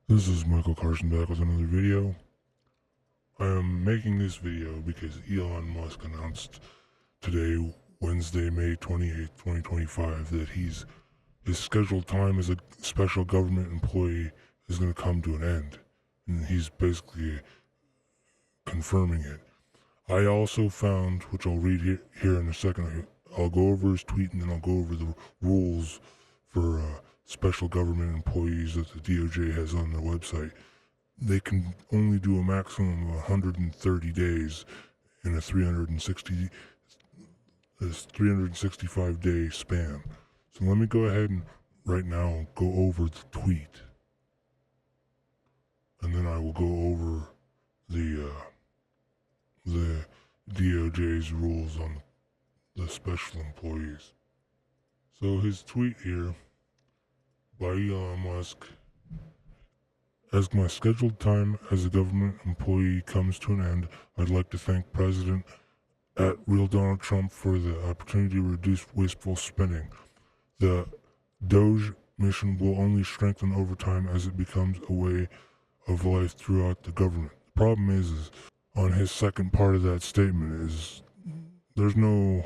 This is Michael Carson back with another video. I am making this video because Elon Musk announced today, Wednesday, May 28th, 2025, that his scheduled time as a special government employee is going to come to an end. And he's basically confirming it. I also found, which I'll read here in a second, I'll go over his tweet and then I'll go over the rules for special government employees that the DOJ has on their website. They can only do a maximum of 130 days in a 365 day span. So let me go ahead and right now go over the tweet, and then I will go over the DOJ's rules on the special employees. So his tweet here by Elon Musk: as my scheduled time as a government employee comes to an end, I'd like to thank President @Real Donald Trump for the opportunity to reduce wasteful spending. The DOGE mission will only strengthen over time as it becomes a way of life throughout the government. The problem is on his second part of that statement is there's no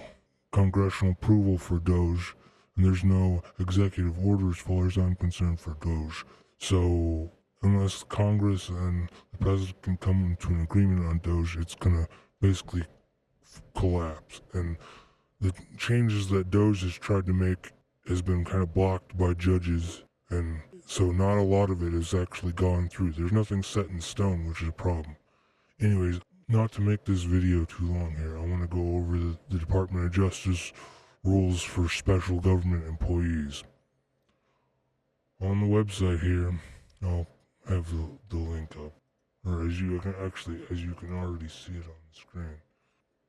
congressional approval for DOGE, and there's no executive order as far as I'm concerned for DOGE. So unless Congress and the president can come to an agreement on DOGE, it's going to basically collapse. And the changes that DOGE has tried to make has been kind of blocked by judges, and so not a lot of it has actually gone through. There's nothing set in stone, which is a problem. Anyways, not to make this video too long here, I want to go over the Department of Justice rules for special government employees. On the website here, I'll have the link up, or as you can already see it on the screen.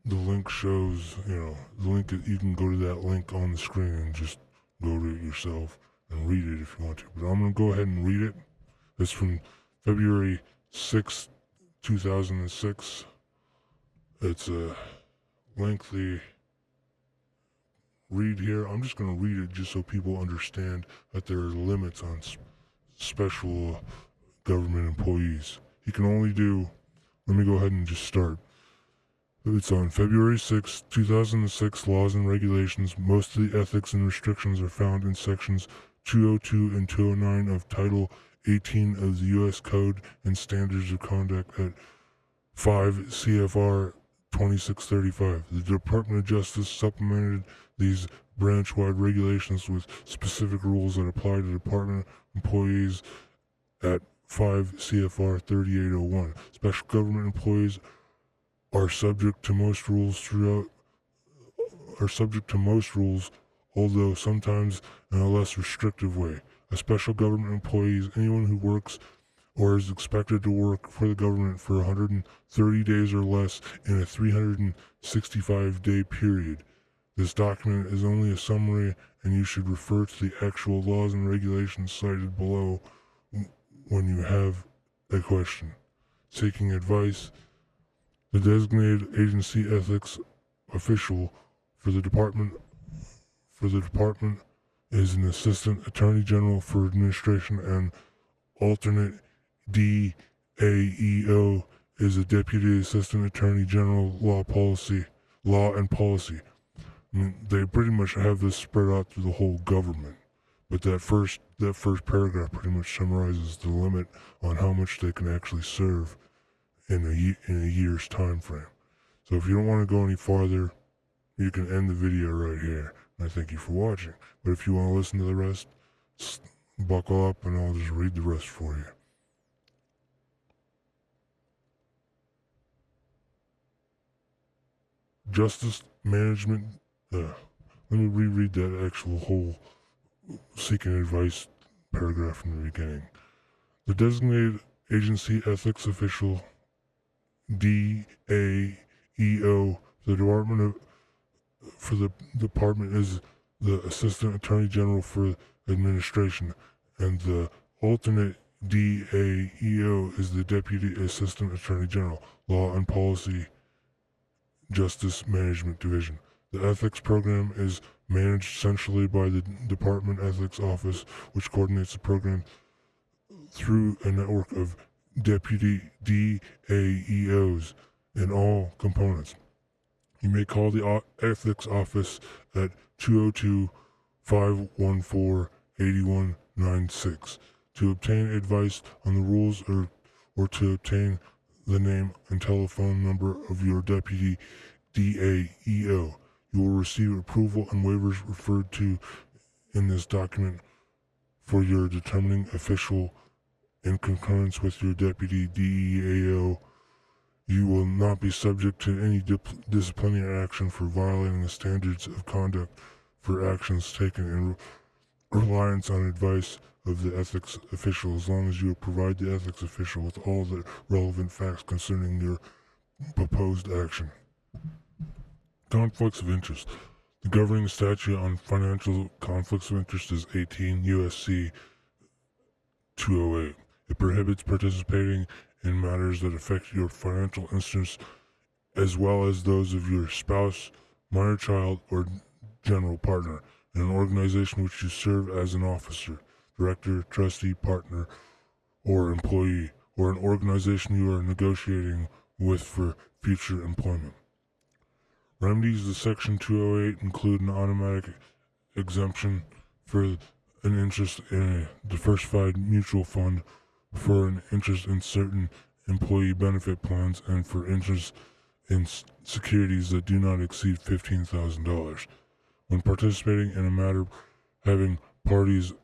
The link shows, the link, you can go to that link on the screen and just go to it yourself and read it if you want to. But I'm going to go ahead and read it. It's from February 6th, 2006. It's a lengthy read here. I'm just going to read it just so people understand that there are limits on special government employees. He can only do, let me go ahead and just start. It's on February 6, 2006, laws and regulations. Most of the ethics and restrictions are found in sections 202 and 209 of Title 18 of the U.S. Code and Standards of Conduct at 5 CFR 2635. The Department of Justice supplemented these branch-wide regulations with specific rules that apply to department employees at 5 CFR 3801. Special government employees are subject to most rules, although sometimes in a less restrictive way. A special government employee is anyone who works or is expected to work for the government for 130 days or less in a 365-day period. This document is only a summary, and you should refer to the actual laws and regulations cited below when you have a question. Seeking advice: the designated agency ethics official for the department is an assistant attorney general for administration, and alternate DAEO is a deputy assistant attorney general, law and policy. I mean, they pretty much have this spread out through the whole government, but that first paragraph pretty much summarizes the limit on how much they can actually serve in a year's time frame. So if you don't want to go any farther, you can end the video right here. And I thank you for watching. But if you want to listen to the rest, buckle up and I'll just read the rest for you. Justice management. Let me reread that actual whole seeking advice paragraph from the beginning. The designated agency ethics official, DAEO, for the department is the Assistant Attorney General for Administration, and the alternate DAEO is the Deputy Assistant Attorney General, Law and Policy, Justice Management Division. The ethics program is managed centrally by the Department Ethics Office, which coordinates the program through a network of deputy DAEOs in all components. You may call the ethics office at 202-514-8196 to obtain advice on the rules or to obtain the name and telephone number of your deputy DAEO. You will receive approval and waivers referred to in this document for your determining official in concurrence with your deputy DAEO. You will not be subject to any disciplinary action for violating the standards of conduct for actions taken in reliance on advice of the ethics official, as long as you provide the ethics official with all the relevant facts concerning your proposed action. Conflicts of interest. The governing statute on financial conflicts of interest is 18 U.S.C. 208. It prohibits participating in matters that affect your financial interests as well as those of your spouse, minor child, or general partner in an organization which you serve as an officer, director, trustee, partner, or employee, or an organization you are negotiating with for future employment. Remedies to Section 208 include an automatic exemption for an interest in a diversified mutual fund, for an interest in certain employee benefit plans, and for interest in securities that do not exceed $15,000. When participating in a matter having parties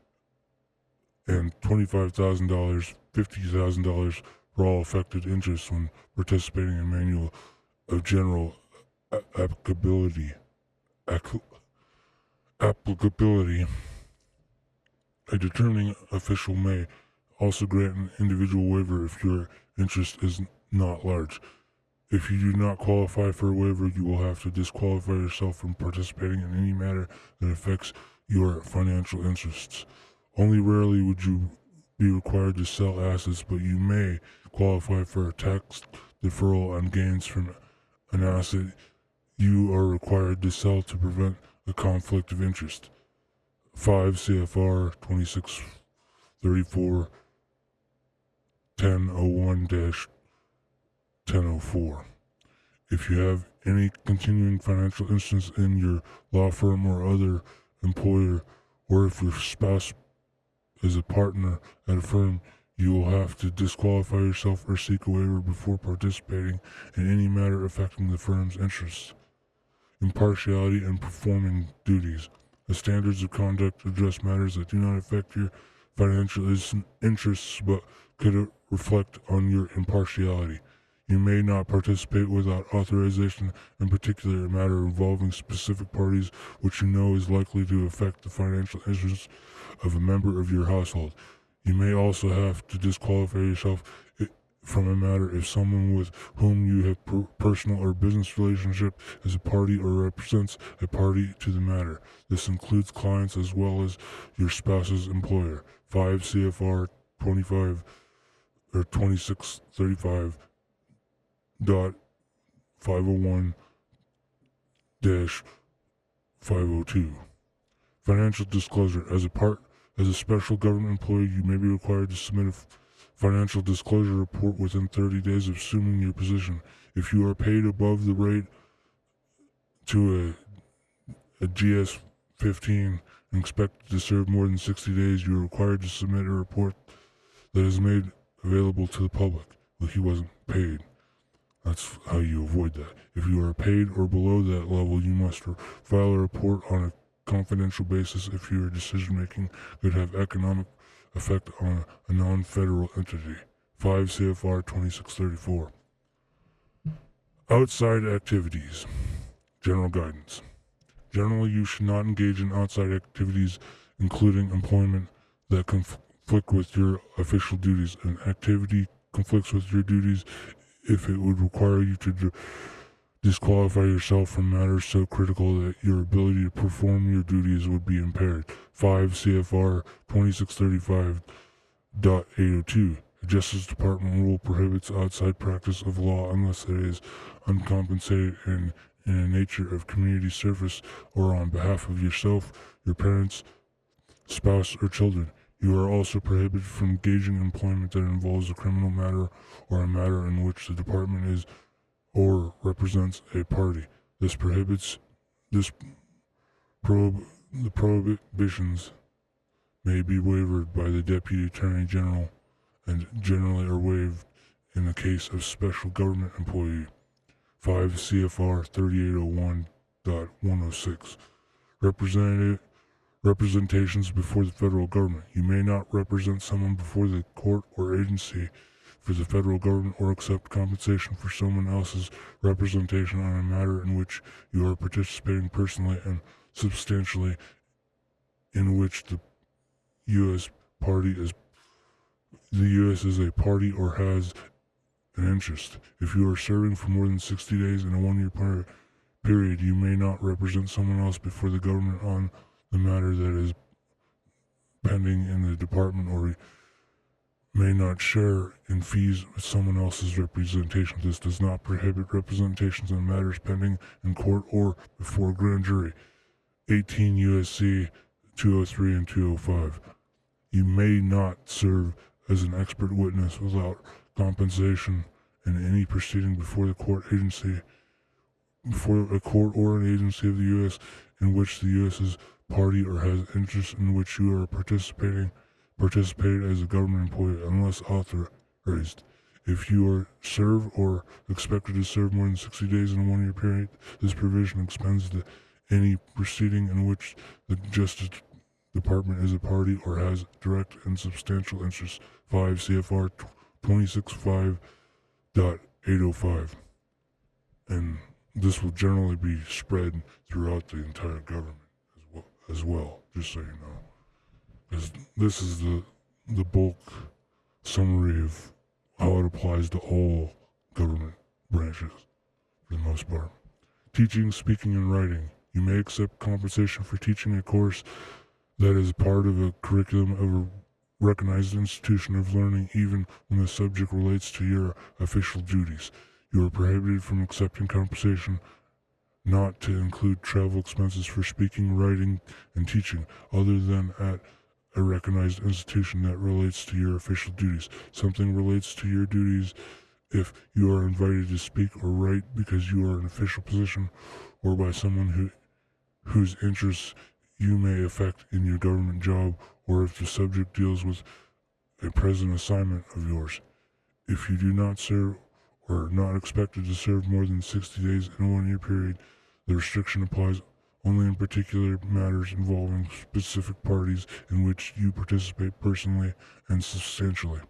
and $25,000, $50,000 for all affected interests when participating in manual of general applicability, a determining official may also grant an individual waiver if your interest is not large. If you do not qualify for a waiver, you will have to disqualify yourself from participating in any matter that affects your financial interests. Only rarely would you be required to sell assets, but you may qualify for a tax deferral on gains from an asset you are required to sell to prevent a conflict of interest. 5 CFR 2634 1001-1004. If you have any continuing financial interest in your law firm or other employer, or if your spouse is a partner at a firm, you will have to disqualify yourself or seek a waiver before participating in any matter affecting the firm's interests. Impartiality and performing duties. The standards of conduct address matters that do not affect your financial interests but could reflect on your impartiality. You may not participate without authorization, in particular a matter involving specific parties which you know is likely to affect the financial interests of a member of your household. You may also have to disqualify yourself from a matter if someone with whom you have personal or business relationship is a party or represents a party to the matter. This includes clients as well as your spouse's employer. 5 CFR 2635.501-502. Financial disclosure. As a special government employee, you may be required to submit a financial disclosure report within 30 days of assuming your position. If you are paid above the rate to a GS 15 and expected to serve more than 60 days, you are required to submit a report that is made available to the public. Well, he wasn't paid. That's how you avoid that. If you are paid or below that level, you must file a report on a confidential basis if your decision making could have economic effect on a non-federal entity. 5 CFR 2634. Outside activities. General guidance. Generally, you should not engage in outside activities, including employment that conflict with your official duties. An activity conflicts with your duties if it would require you to disqualify yourself from matters so critical that your ability to perform your duties would be impaired. 5 CFR 2635.802. The Justice Department rule prohibits outside practice of law unless it is uncompensated and in a nature of community service or on behalf of yourself, your parents, spouse, or children. You are also prohibited from engaging in employment that involves a criminal matter or a matter in which the department is or represents a party. This prohibits this the prohibitions may be waived by the Deputy Attorney General and generally are waived in the case of special government employee. 5 CFR 3801.106. Representations before the federal government. You may not represent someone before the court or agency for the federal government or accept compensation for someone else's representation on a matter in which you are participating personally and substantially, in which the U.S. is a party or has an interest. If you are serving for more than 60 days in a 1-year period, you may not represent someone else before the government on the matter that is pending in the department, or may not share in fees with someone else's representation. This does not prohibit representations on matters pending in court or before a grand jury. 18 U.S.C. 203 and 205. You may not serve as an expert witness without compensation in any proceeding before the court or an agency of the U.S. in which the U.S. is party or has interest in which you are participated as a government employee unless authorized. If you are served or expected to serve more than 60 days in a 1-year period, this provision extends to any proceeding in which the Justice Department is a party or has direct and substantial interest. 5 CFR 265.805. And this will generally be spread throughout the entire government as well, just so you know. Because this is the bulk summary of how it applies to all government branches, for the most part. Teaching, speaking, and writing. You may accept compensation for teaching a course that is part of a curriculum of a recognized institution of learning, even when the subject relates to your official duties. You are prohibited from accepting compensation not to include travel expenses for speaking, writing, and teaching, other than at a recognized institution that relates to your official duties. Something relates to your duties if you are invited to speak or write because you are in an official position or by someone whose interests you may affect in your government job, or if the subject deals with a present assignment of yours. If you do not serve or are not expected to serve more than 60 days in a 1-year period, the restriction applies only in particular matters involving specific parties in which you participate personally and substantially.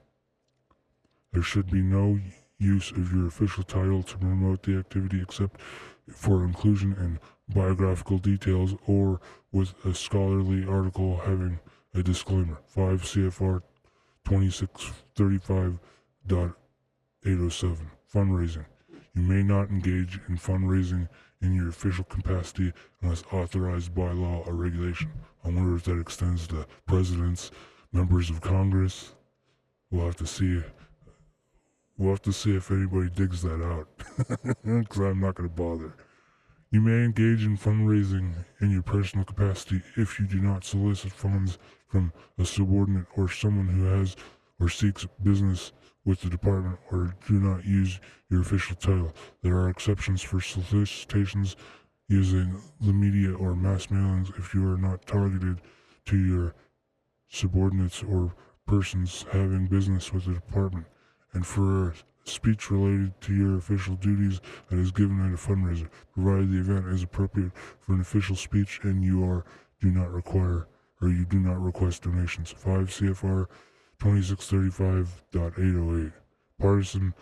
There should be no use of your official title to promote the activity except for inclusion in biographical details or with a scholarly article having a disclaimer. 5 CFR 2635.807. Fundraising. You may not engage in fundraising in your official capacity unless authorized by law or regulation. I wonder if that extends to presidents, members of Congress. We'll have to see. We'll have to see if anybody digs that out, because I'm not going to bother. You may engage in fundraising in your personal capacity if you do not solicit funds from a subordinate or someone who has or seeks business with the department, or do not use your official title. There are exceptions for solicitations using the media or mass mailings if you are not targeted to your subordinates or persons having business with the department, and for speech related to your official duties that is given at a fundraiser, provided the event is appropriate for an official speech and you do not request donations. 5 CFR 2635.808. Partisan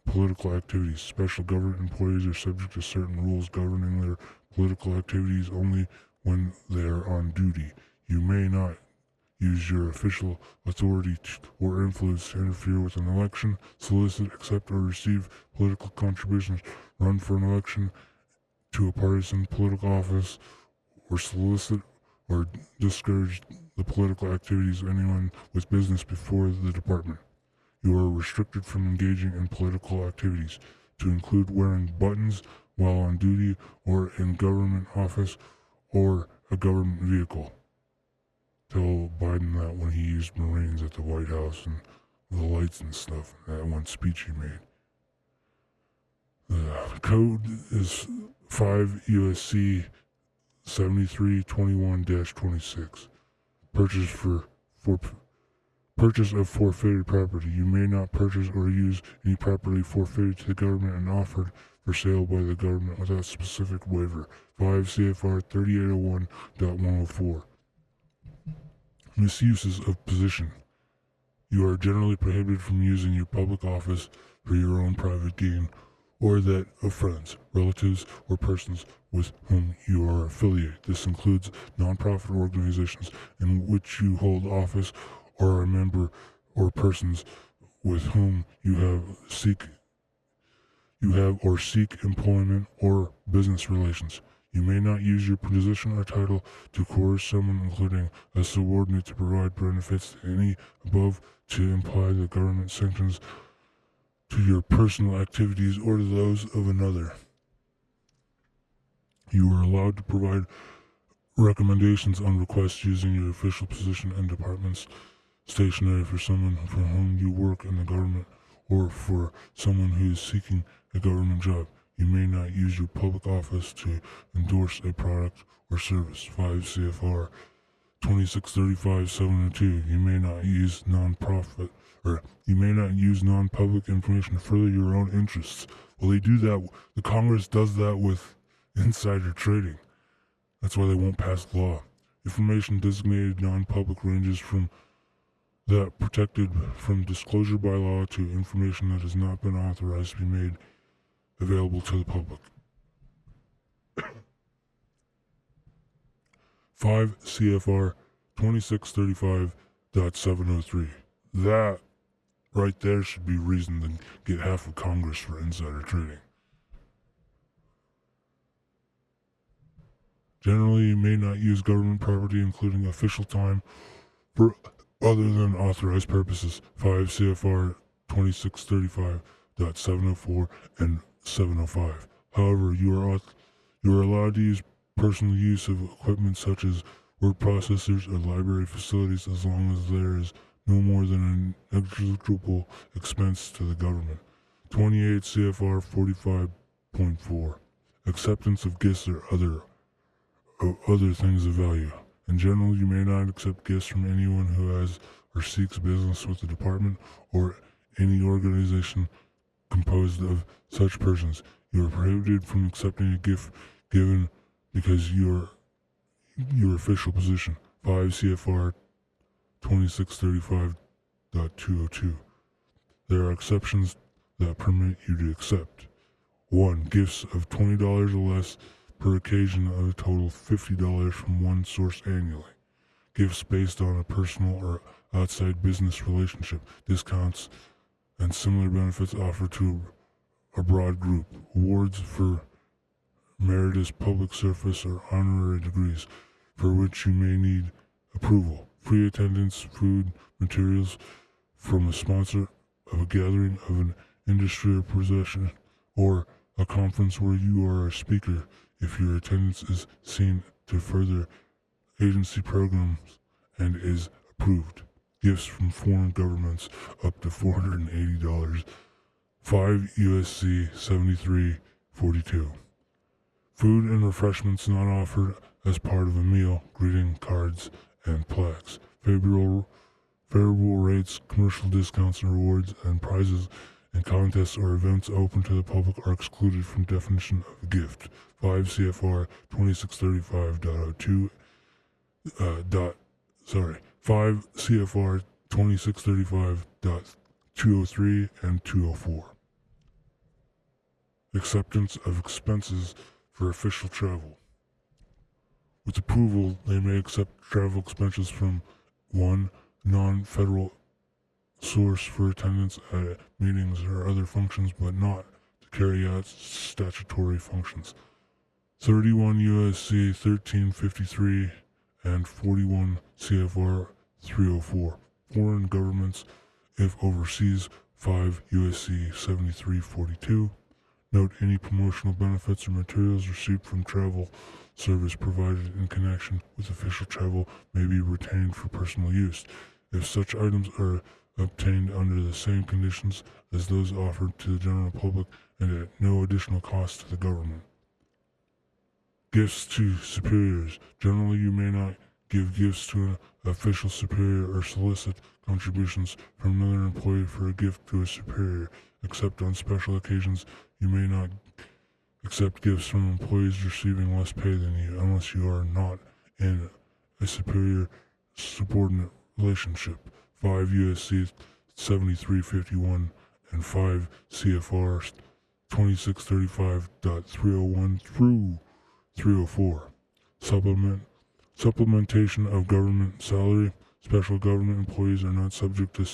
political activities. Special government employees are subject to certain rules governing their political activities only when they are on duty. You may not use your official authority or influence to interfere with an election, solicit, accept, or receive political contributions, run for an election to a partisan political office, or solicit or discourage the political activities of anyone with business before the department. You are restricted from engaging in political activities, to include wearing buttons while on duty or in government office or a government vehicle. tell Biden that when he used Marines at the White House and the lights and stuff, that one speech he made. The code is 5 USC 7321-26. Purchase of forfeited property. You may not purchase or use any property forfeited to the government and offered for sale by the government without specific waiver. 5 CFR 3801.104. Misuses of position. You are generally prohibited from using your public office for your own private gain or that of friends, relatives, or persons with whom you are affiliated. This includes nonprofit organizations in which you hold office or are a member, or persons with whom you have or seek employment or business relations. You may not use your position or title to coerce someone, including a subordinate, to provide benefits to any above to imply the government sanctions to your personal activities or to those of another. You are allowed to provide recommendations on request using your official position and department's stationery for someone for whom you work in the government or for someone who is seeking a government job. You may not use your public office to endorse a product or service. 5 CFR 2635-702. You may not use non-public information to further your own interests. Well, they do that. The Congress does that with insider trading. That's why they won't pass law. Information designated non-public ranges from that protected from disclosure by law to information that has not been authorized to be made available to the public. 5 CFR 2635.703. That right there should be reason to get half of Congress for insider trading. Generally, you may not use government property, including official time, for other than authorized purposes. 5 CFR 2635.704 and 705. However, you are allowed to use personal use of equipment such as word processors or library facilities as long as there is no more than a negligible expense to the government. 28 CFR 45.4. Acceptance of gifts or other things of value. In general, you may not accept gifts from anyone who has or seeks business with the department or any organization composed of such persons. You are prohibited from accepting a gift given because your official position. 5 CFR 2635.202. There are exceptions that permit you to accept. 1. Gifts of $20 or less per occasion of a total of $50 from one source annually. Gifts based on a personal or outside business relationship. Discounts and similar benefits offered to a broad group. Awards for meritorious public service or honorary degrees for which you may need approval. Free attendance, food, materials from a sponsor of a gathering of an industry or possession or a conference where you are a speaker if your attendance is seen to further agency programs and is approved. Gifts from foreign governments up to $480. 5 USC 7342. Food and refreshments not offered as part of a meal, greeting cards, and plaques. Favorable rates, commercial discounts and rewards, and prizes and contests or events open to the public are excluded from definition of a gift. 5 CFR 2635.02. 5 CFR 2635.203 and 204. Acceptance of expenses for official travel. With approval, they may accept travel expenses from 1. Non-federal source for attendance at meetings or other functions, but not to carry out statutory functions. 31 USC 1353 and 41 CFR 304. Foreign governments, if overseas. 5 USC 7342. Note any promotional benefits or materials received from travel service provided in connection with official travel may be retained for personal use, if such items are obtained under the same conditions as those offered to the general public and at no additional cost to the government. Gifts to superiors. Generally, you may not give gifts to an official superior or solicit contributions from another employee for a gift to a superior, except on special occasions. You may not accept gifts from employees receiving less pay than you unless you are not in a superior subordinate relationship. 5 USC 7351 and 5 CFR 2635.301 through 304. Supplementation of government salary. Special government employees are not subject to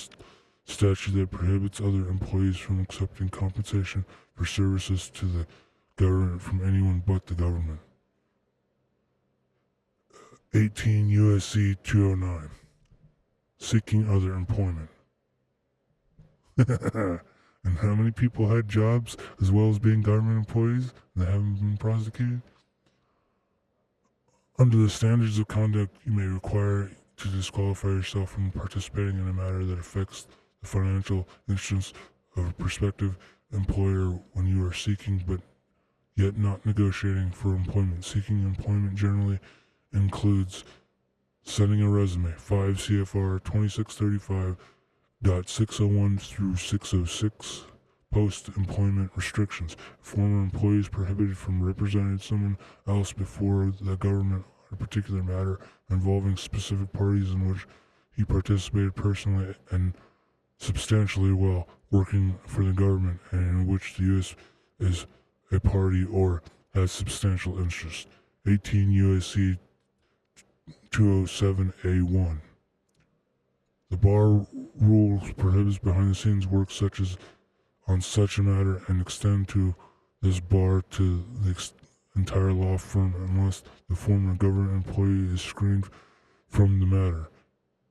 statute that prohibits other employees from accepting compensation for services to the government from anyone but the government. 18 USC 209. Seeking other employment. And how many people had jobs as well as being government employees that haven't been prosecuted? Under the standards of conduct, you may require to disqualify yourself from participating in a matter that affects the financial interests of a prospective employer when you are seeking but yet not negotiating for employment. Seeking employment generally includes sending a resume. 5 CFR 2635.601 through 606. Post-employment restrictions. Former employees prohibited from representing someone else before the government on a particular matter involving specific parties in which he participated personally and substantially while working for the government and in which the U.S. is a party or has substantial interest. 18 USC 207A1. The bar rules prohibits behind-the-scenes work such as on such a matter and extend to this bar to the entire law firm unless the former government employee is screened from the matter.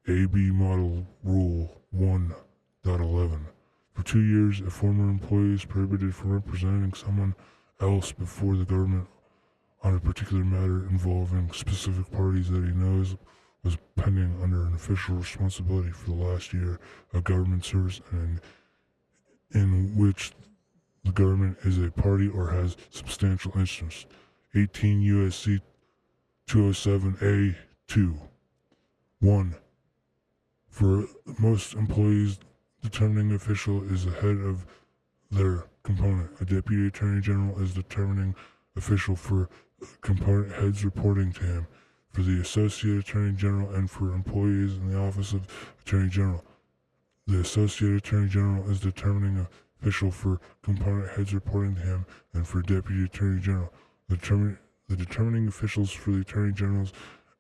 AB Model Rule 1.11. For 2 years, a former employee is prohibited from representing someone else before the government on a particular matter involving specific parties that he knows was pending under an official responsibility for the last year of government service and in which the government is a party or has substantial interest. 18 USC 207A2. 1. For most employees, determining official is the head of their component. A deputy attorney general is determining official for component heads reporting to him. For the associate attorney general and for employees in the office of attorney general, the associate attorney general is determining official for component heads reporting to him, and for deputy attorney general, the determining officials for the attorney generals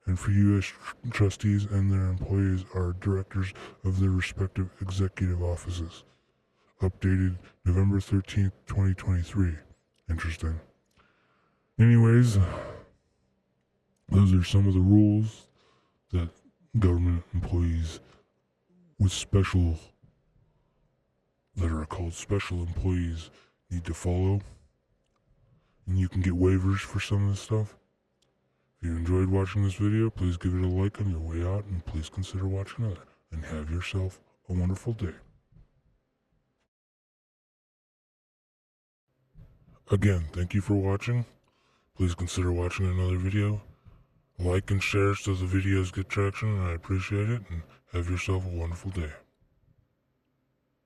and for U.S. trustees and their employees are directors of their respective executive offices. Updated November 13th, 2023. Interesting. Anyways, those are some of the rules that government employees that are called special employees need to follow. And you can get waivers for some of this stuff. If you enjoyed watching this video, please give it a like on your way out and please consider watching another. And have yourself a wonderful day. Again, thank you for watching. Please consider watching another video. Like and share so the videos get traction, and I appreciate it. And have yourself a wonderful day.